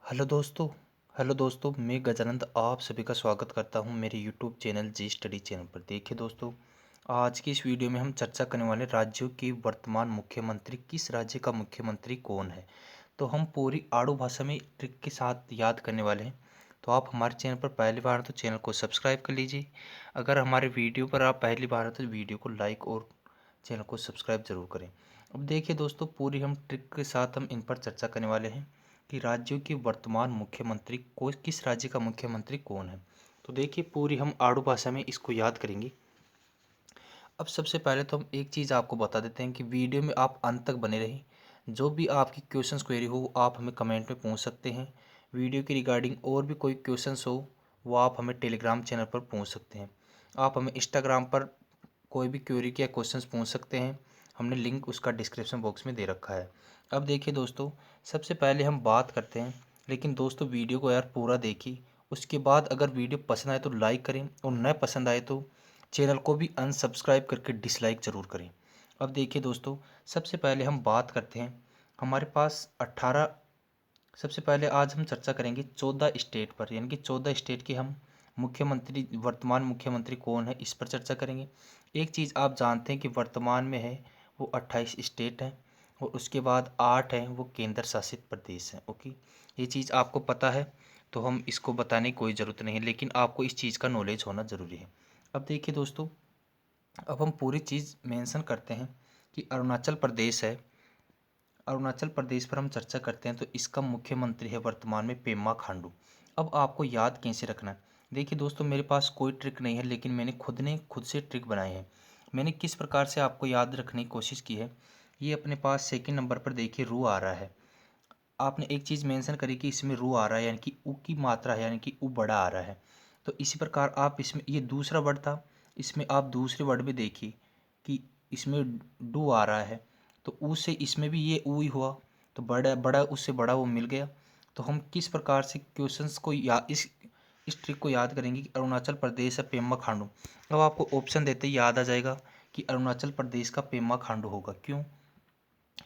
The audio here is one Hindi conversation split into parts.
हेलो दोस्तों हेलो दोस्तों, मैं गजानंद आप सभी का स्वागत करता हूं मेरे यूट्यूब चैनल जी स्टडी चैनल पर। देखिए दोस्तों, आज की इस वीडियो में हम चर्चा करने वाले राज्यों के वर्तमान मुख्यमंत्री, किस राज्य का मुख्यमंत्री कौन है। तो हम पूरी आड़ू भाषा में ट्रिक के साथ याद करने वाले हैं। तो आप हमारे चैनल पर पहली बार तो चैनल को सब्सक्राइब कर लीजिए। अगर हमारे वीडियो पर आप पहली बार हैं तो वीडियो को लाइक और चैनल को सब्सक्राइब जरूर करें। अब देखिए दोस्तों, पूरी हम ट्रिक के साथ हम इन पर चर्चा करने वाले हैं कि राज्यों के वर्तमान मुख्यमंत्री को, किस राज्य का मुख्यमंत्री कौन है। तो देखिए, पूरी हम आड़ू भाषा में इसको याद करेंगे। अब सबसे पहले तो हम एक चीज़ आपको बता देते हैं कि वीडियो में आप अंत तक बने रहें। जो भी आपकी क्वेश्चंस क्वेरी हो आप हमें कमेंट में पूछ सकते हैं। वीडियो की रिगार्डिंग और भी कोई क्वेश्चंस हो वो आप हमें टेलीग्राम चैनल पर पूछ सकते हैं। आप हमें इंस्टाग्राम पर कोई भी क्वेरी या क्वेश्चंस पूछ सकते हैं। हमने लिंक उसका डिस्क्रिप्शन बॉक्स में दे रखा है। अब देखिए दोस्तों, सबसे पहले हम बात करते हैं, लेकिन दोस्तों वीडियो को यार पूरा देखिए। उसके बाद अगर वीडियो पसंद आए तो लाइक करें और न पसंद आए तो चैनल को भी अनसब्सक्राइब करके डिसलाइक ज़रूर करें। अब देखिए दोस्तों, सबसे पहले हम बात करते हैं। हमारे पास 18, सबसे पहले आज हम चर्चा करेंगे 14 स्टेट पर, यानी कि 14 स्टेट के हम मुख्यमंत्री, वर्तमान मुख्यमंत्री कौन है इस पर चर्चा करेंगे। एक चीज़ आप जानते हैं कि वर्तमान में है वो 28 स्टेट हैं और उसके बाद 8 हैं वो केंद्र शासित प्रदेश हैं। ओके, ये चीज़ आपको पता है तो हम इसको बताने की कोई ज़रूरत नहीं है, लेकिन आपको इस चीज़ का नॉलेज होना ज़रूरी है। अब देखिए दोस्तों, अब हम पूरी चीज़ मेंशन करते हैं कि अरुणाचल प्रदेश है। अरुणाचल प्रदेश पर हम चर्चा करते हैं तो इसका मुख्यमंत्री है वर्तमान में पेमा खांडू। अब आपको याद कैसे रखना है। देखिए दोस्तों, मेरे पास कोई ट्रिक नहीं है, लेकिन मैंने खुद से ट्रिक बनाए हैं। मैंने किस प्रकार से आपको याद रखने की कोशिश की है। ये अपने पास सेकंड नंबर पर देखिए रू आ रहा है। आपने एक चीज़ मेंशन करी कि इसमें रू आ रहा है, यानी कि ऊ की मात्रा है, यानी कि ऊ बड़ा आ रहा है। तो इसी प्रकार आप इसमें, ये दूसरा वर्ड था, इसमें आप दूसरे वर्ड में देखिए कि इसमें डू आ रहा है। तो ऊ से इसमें भी ये ऊ ही हुआ, तो बड़ा बड़ा उससे बड़ा वो मिल गया। तो हम किस प्रकार से क्वेश्चंस को या इस ट्रिक को याद करेंगे कि अरुणाचल प्रदेश है पेमा खांडू। अब आपको ऑप्शन देते ही याद आ जाएगा कि अरुणाचल प्रदेश का पेमा खांडू होगा। क्यों?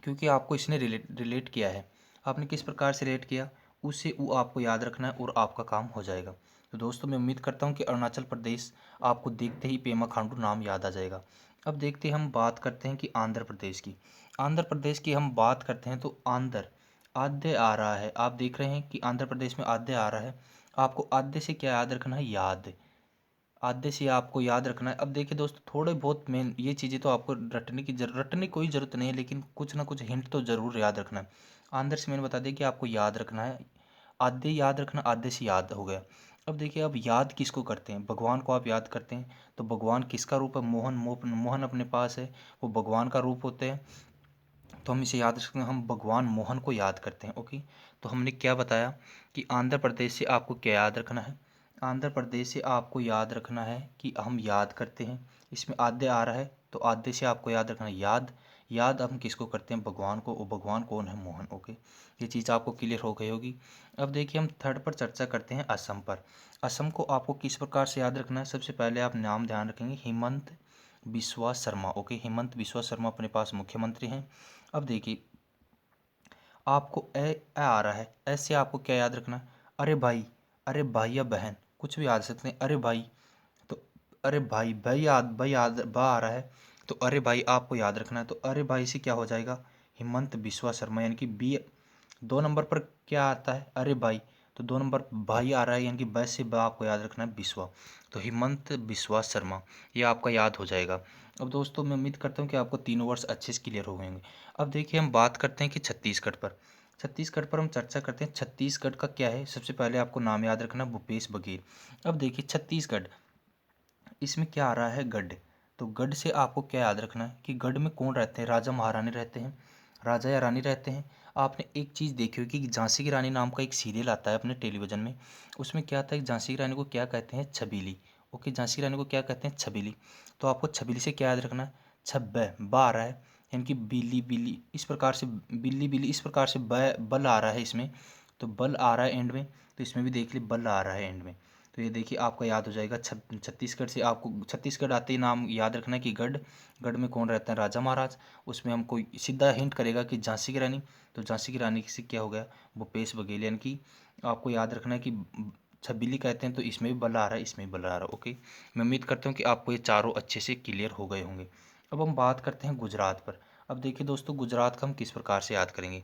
क्योंकि आपको इसने रिलेट किया है। आपने किस प्रकार से रिलेट किया, उससे वो आपको याद रखना है और आपका काम हो जाएगा। तो दोस्तों, मैं उम्मीद करता हूँ कि अरुणाचल प्रदेश आपको देखते ही पेमा खांडू नाम याद आ जाएगा। अब देखते हैं, हम बात करते हैं कि आंध्र प्रदेश की। आंध्र प्रदेश की हम बात करते हैं तो आंध्र, आद्य आ रहा है। आप देख रहे हैं कि आंध्र प्रदेश में आद्य आ रहा है। आपको आद्य से क्या याद रखना है? याद। आधे से आपको याद रखना है। अब देखिए दोस्तों, थोड़े बहुत मेन ये चीज़ें तो आपको रटने की कोई ज़रूरत नहीं है, लेकिन कुछ ना कुछ हिंट तो ज़रूर याद रखना है। आंध्र से मैंने बता दिया कि आपको याद रखना है। आधे याद रखना, आधे से याद हो गया। अब देखिए, अब याद किसको करते हैं? भगवान को आप याद करते हैं। तो भगवान किसका रूप है? मोहन। मोहन अपने पास है, वो भगवान का रूप होते हैं। तो हम इसे याद रख सकते हैं, हम भगवान मोहन को याद करते हैं। ओके, तो हमने क्या बताया कि आंध्र प्रदेश से आपको क्या याद रखना है। आंध्र प्रदेश से आपको याद रखना है कि हम याद करते हैं। इसमें आद्य आ रहा है तो आद्य से आपको याद रखना है याद। याद हम किसको करते हैं? भगवान को। और भगवान कौन है? मोहन। ओके, ये चीज़ आपको क्लियर हो गई होगी। अब देखिए, हम थर्ड पर चर्चा करते हैं असम पर। असम को आपको किस प्रकार से याद रखना है? सबसे पहले आप नाम ध्यान रखेंगे, हिमंत बिस्वा शर्मा। ओके, हिमंत बिस्वा शर्मा अपने पास मुख्यमंत्री हैं। अब देखिए, आपको ए आ रहा है, ऐसे आपको क्या याद रखना है? अरे भाई, अरे भाई या बहन, कुछ भी याद सकते हैं। अरे भाई, तो अरे भाई, भाई याद बा आ रहा है तो अरे भाई आपको याद रखना है। तो अरे भाई से क्या हो जाएगा? हिमंत बिस्वा शर्मा, यानी कि बी। 2 नंबर पर क्या आता है? अरे भाई। तो 2 नंबर भाई आ रहा है, यानी कि बै से बा आपको याद रखना है बिस्वा। तो हिमंत बिस्वा शर्मा, ये आपका याद हो जाएगा। अब दोस्तों, मैं उम्मीद करता हूँ कि आपको तीनों वर्ड्स अच्छे से क्लियर हो गए होंगे। अब देखिए, हम बात करते हैं कि छत्तीसगढ़ पर। छत्तीसगढ़ पर हम चर्चा करते हैं। छत्तीसगढ़ का क्या है? सबसे पहले आपको नाम याद रखना, भूपेश बघेल। अब देखिए छत्तीसगढ़, इसमें क्या आ रहा है? गढ़। तो गढ़ से आपको क्या याद रखना है कि गढ़ में कौन रहते हैं? राजा महारानी रहते हैं, राजा या रानी रहते हैं। आपने एक चीज़ देखी होगी कि झांसी की रानी नाम का एक सीरियल आता है अपने टेलीविज़न में। उसमें क्या आता है कि झांसी की रानी को क्या कहते हैं? छबीली। ओके, झांसी की रानी को क्या कहते हैं? छबीली। तो आपको छबीली से क्या याद रखना है? छब्बे बा आ रहा है, यानी कि बिल्ली बिल्ली, इस प्रकार से बिल्ली बिल्ली, इस प्रकार से बल आ रहा है इसमें। तो बल आ रहा है एंड में, तो इसमें भी देख ली बल आ रहा है एंड में। तो तो ये देखिए आपका याद हो जाएगा छत्तीसगढ़ से। आपको छत्तीसगढ़ आते ही नाम याद रखना है कि गढ़ में कौन रहता है, राजा महाराज। उसमें हमको सीधा हिंट करेगा कि झांसी की रानी, तो झांसी की रानी से क्या हो गया, भूपेश बघेल। यानी कि आपको याद रखना है कि छबीली कहते हैं, तो इसमें भी बल आ रहा है, इसमें भी बल आ रहा है। ओके, मैं उम्मीद करता हूँ कि आपको ये चारों अच्छे से क्लियर हो गए होंगे। अब हम बात करते हैं गुजरात पर। अब देखिए दोस्तों, गुजरात का हम किस प्रकार से याद करेंगे।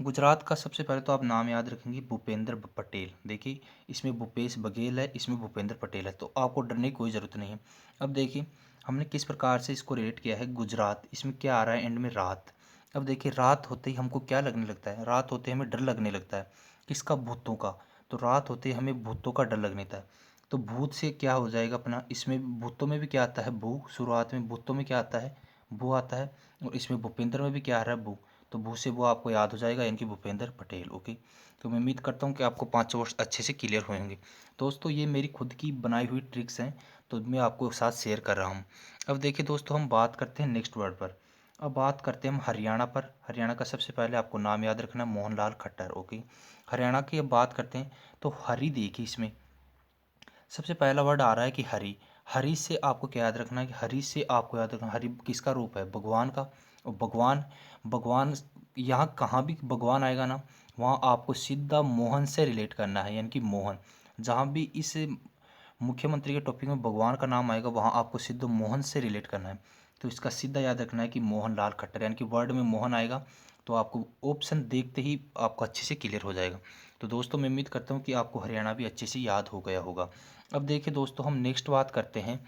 गुजरात का सबसे पहले तो आप नाम याद रखेंगे भूपेंद्र पटेल। देखिए इसमें भूपेश बघेल है, इसमें भूपेंद्र पटेल है, तो आपको डरने की कोई ज़रूरत नहीं है। अब देखिए हमने किस प्रकार से इसको रिलेट किया है। गुजरात, इसमें क्या आ रहा है एंड में, रात। अब देखिए रात होते ही हमको क्या लगने लगता है, रात होते ही हमें डर लगने लगता है। किसका, भूतों का। तो रात होते ही हमें भूतों का डर लगने लगता है। तो भूत से क्या हो जाएगा अपना, इसमें भूतों में भी क्या आता है, भू। शुरुआत में भूतों में क्या आता है, भू आता है। और इसमें भूपेंद्र में भी क्या आ रहा है, भू। तो भू से वो आपको याद हो जाएगा, यानी कि भूपेंद्र पटेल। ओके, तो मैं उम्मीद करता हूँ कि आपको पाँचों वर्ष अच्छे से क्लियर हुए होंगे। दोस्तों ये मेरी खुद की बनाई हुई ट्रिक्स हैं, तो मैं आपको साथ शेयर कर रहा हूँ। अब देखिए दोस्तों, हम बात करते हैं नेक्स्ट वर्ड पर। अब बात करते हैं हम हरियाणा पर। हरियाणा का सबसे पहले आपको नाम याद रखना है, मोहनलाल खट्टर। ओके, हरियाणा की अब बात करते हैं, तो हरी देखिए इसमें सबसे पहला वर्ड आ रहा है कि हरि। हरि से आपको क्या याद रखना है कि हरि से आपको याद रखना, हरि किसका रूप है, भगवान का। और भगवान, भगवान यहाँ कहाँ भी भगवान आएगा ना, वहाँ आपको सीधा मोहन से रिलेट करना है, यानी कि मोहन। जहाँ भी इस मुख्यमंत्री के टॉपिक में भगवान का नाम आएगा, वहाँ आपको सीधा मोहन से रिलेट करना है। तो इसका सीधा याद रखना है कि मोहनलाल खट्टर, यानी कि वर्ड में मोहन आएगा, तो आपको ऑप्शन देखते ही आपको अच्छे से क्लियर हो जाएगा। तो दोस्तों मैं उम्मीद करता हूँ कि आपको हरियाणा भी अच्छे से याद हो गया होगा। अब देखिए दोस्तों, हम नेक्स्ट बात करते हैं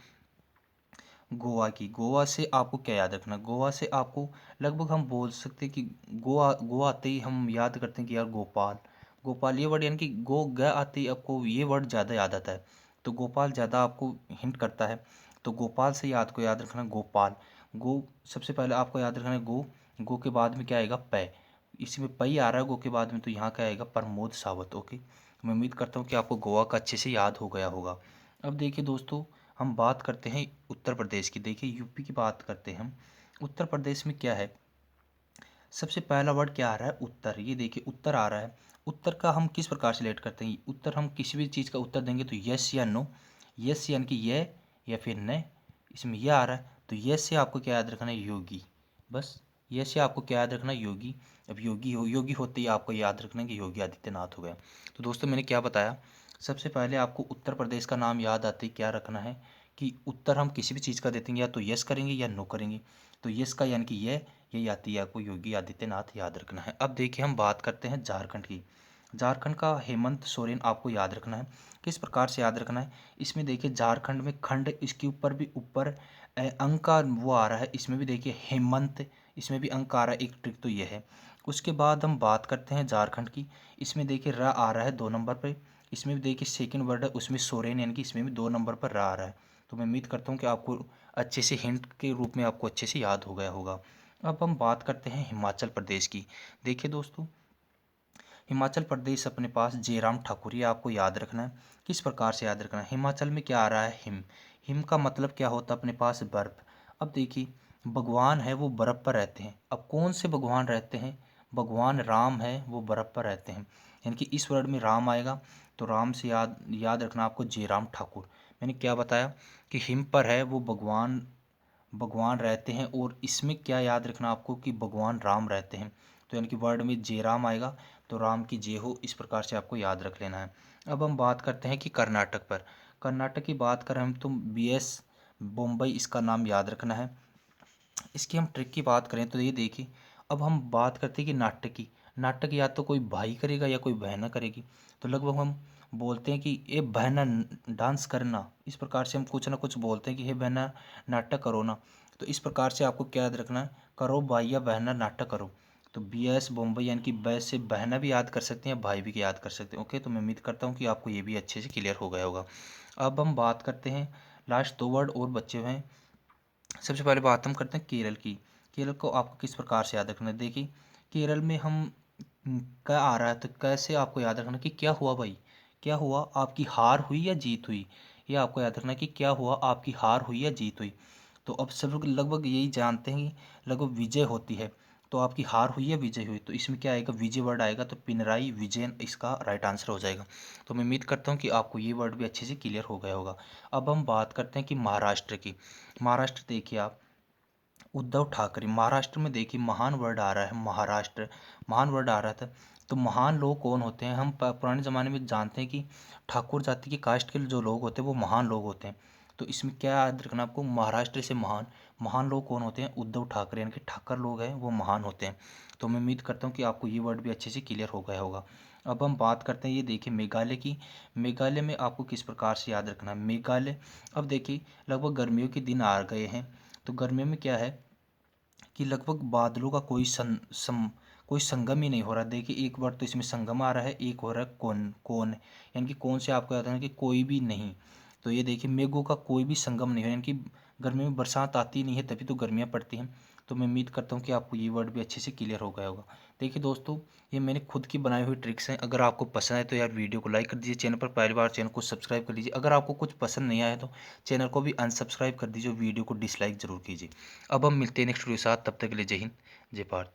गोवा की। गोवा से आपको क्या याद रखना, गोवा से आपको लगभग हम बोल सकते हैं कि गोवा, गोवा आते ही हम याद करते हैं कि यार गोपाल। गोपाल ये वर्ड, यानी कि गो ग आते ही आपको ये वर्ड ज़्यादा याद आता है, तो गोपाल ज़्यादा आपको हिंट करता है। तो गोपाल से याद रखना गोपाल। गो सबसे पहले आपको याद रखना है गो। गो के बाद में क्या आएगा, पै। इसमें पई आ रहा है गो के बाद में, तो यहाँ क्या आएगा, प्रमोद सावंत। ओके, मैं उम्मीद करता हूँ कि आपको गोवा का अच्छे से याद हो गया होगा। अब देखिए दोस्तों, हम बात करते हैं उत्तर प्रदेश की। देखिए यूपी की बात करते हैं हम। उत्तर प्रदेश में क्या है, सबसे पहला वर्ड क्या आ रहा है, उत्तर। ये देखिए उत्तर आ रहा है। उत्तर का हम किस प्रकार से लेट करते हैं, उत्तर हम किसी भी चीज़ का उत्तर देंगे तो यस या नो। यस यानी कि ये, या फिर न। इसमें यह आ रहा है, तो यस से आपको क्या याद रखना है, योगी। बस यस से आपको क्या याद रखना है, योगी। अब योगी हो, योगी होते ही आपको याद रखना है कि योगी आदित्यनाथ हो गया। तो दोस्तों मैंने क्या बताया, सबसे पहले आपको उत्तर प्रदेश का नाम याद आते ही क्या रखना है कि उत्तर हम किसी भी चीज़ का देते हैं, या तो यस करेंगे या नो करेंगे। तो यस का यानी कि ये आती है, आपको योगी आदित्यनाथ याद रखना है। अब देखिए हम बात करते हैं झारखंड की। झारखंड का हेमंत सोरेन आपको याद रखना है। किस प्रकार से याद रखना है, इसमें देखिए झारखंड में खंड, इसके ऊपर भी ऊपर अंक का वो आ रहा है, इसमें भी देखिए हेमंत, इसमें भी अंक आ रहा है। एक ट्रिक तो ये है। उसके बाद हम बात करते हैं झारखंड की। इसमें देखिए र आ रहा है 2 नंबर पे। इसमें भी देखिए सेकंड वर्ड है, उसमें सोरेन, यानी कि इसमें भी 2 नंबर पर र आ रहा है। तो मैं उम्मीद करता हूँ कि आपको अच्छे से हिंट के रूप में आपको अच्छे से याद हो गया होगा। अब हम बात करते हैं हिमाचल प्रदेश की। देखिए दोस्तों, हिमाचल प्रदेश अपने पास जयराम ठाकुर, ये आपको याद रखना है। किस प्रकार से याद रखना है, हिमाचल में क्या आ रहा है, हिम। हिम का मतलब क्या होता है अपने पास, बर्फ। अब देखिए भगवान है वो बर्फ पर रहते हैं। अब कौन से भगवान रहते हैं, भगवान राम है वो बर्फ पर रहते हैं, यानी कि इस वर्ड में राम आएगा। तो राम से याद रखना आपको जयराम ठाकुर। मैंने क्या बताया कि हिम पर है वो भगवान, भगवान रहते हैं। और इसमें क्या याद रखना आपको कि भगवान राम रहते हैं। तो यानी कि वर्ड में जय राम आएगा, तो राम की जय हो, इस प्रकार से आपको याद रख लेना है। अब हम बात करते हैं कि कर्नाटक पर। कर्नाटक की बात करें हम तो BS बम्बई, इसका नाम याद रखना है। इसकी हम ट्रिक की बात करें तो ये देखिए, अब हम बात करते हैं कि नाटक की। नाटक या तो कोई भाई करेगा या कोई बहना करेगी। तो लगभग हम बोलते हैं कि ये बहना डांस करना, इस प्रकार से हम कुछ ना कुछ बोलते हैं कि हे बहना नाटक करो ना। तो इस प्रकार से आपको क्या याद रखना है, करो भाई या बहना नाटक करो। तो BS बम्बई, यानी कि बै से बहना भी याद कर सकते हैं, भाई भी याद कर सकते हैं। ओके, तो मैं उम्मीद करता हूँ कि आपको ये भी अच्छे से क्लियर हो गया होगा। अब हम बात करते हैं, लास्ट 2 वर्ड और बचे हुए हैं। सबसे पहले बात हम करते हैं केरल की। केरल को आपको किस प्रकार से याद रखना है, देखिए केरल में हम क्या आ रहा है, तो कैसे आपको याद रखना कि क्या हुआ भाई, क्या हुआ, आपकी हार हुई या जीत हुई। ये आपको याद रखना कि क्या हुआ, आपकी हार हुई या जीत हुई। तो अब सब लोग लगभग यही जानते हैं कि लगभग विजय होती है। तो आपकी हार हुई या विजय हुई, तो इसमें क्या आएगा, विजय वर्ड आएगा, तो पिनराई विजयन इसका राइट आंसर हो जाएगा। तो मैं उम्मीद करता हूँ कि आपको ये वर्ड भी अच्छे से क्लियर हो गया होगा। अब हम बात करते हैं कि महाराष्ट्र की। महाराष्ट्र देखिए आप, उद्धव ठाकरे। महाराष्ट्र में देखिए महान वर्ड आ रहा है, महाराष्ट्र महान वर्ड आ रहा था। तो महान लोग कौन होते हैं, हम पुराने ज़माने में जानते हैं कि ठाकुर जाति की कास्ट के जो लोग होते हैं वो महान लोग होते हैं। तो इसमें क्या याद रखना आपको, महाराष्ट्र से महान, महान लोग कौन होते हैं, उद्धव ठाकरे, यानी कि ठाकर लोग हैं वो महान होते हैं। तो मैं उम्मीद करता हूँ कि आपको ये वर्ड भी अच्छे से क्लियर हो गया होगा। अब हम बात करते हैं, ये देखिए मेघालय की। मेघालय में आपको किस प्रकार से याद रखना है मेघालय। अब देखिए लगभग गर्मियों के दिन आ गए हैं, तो गर्मियों में क्या है कि लगभग बादलों का कोई संगम ही नहीं हो रहा। देखिए एक बार तो इसमें संगम आ रहा है, एक हो रहा है कौन, यानी कि कौन से आपको याद है कि कोई भी नहीं। तो ये देखिए मेघों का कोई भी संगम नहीं है, यानी कि गर्मी में बरसात आती नहीं है तभी तो गर्मियाँ पड़ती हैं। तो मैं उम्मीद करता हूँ कि आपको ये वर्ड भी अच्छे से क्लियर हो गया होगा। देखिए दोस्तों, ये मैंने खुद की बनाई हुई ट्रिक्स हैं। अगर आपको पसंद है तो यार वीडियो को लाइक कर दीजिए, चैनल पर पहली बार चैनल को सब्सक्राइब कर लीजिए। अगर आपको कुछ पसंद नहीं आया तो चैनल को भी अनसब्सक्राइब कर दीजिए और वीडियो को डिसलाइक जरूर कीजिए। अब हम मिलते हैं नेक्स्ट वीडियो के साथ, तब तक के लिए जय हिंद, जय भारत।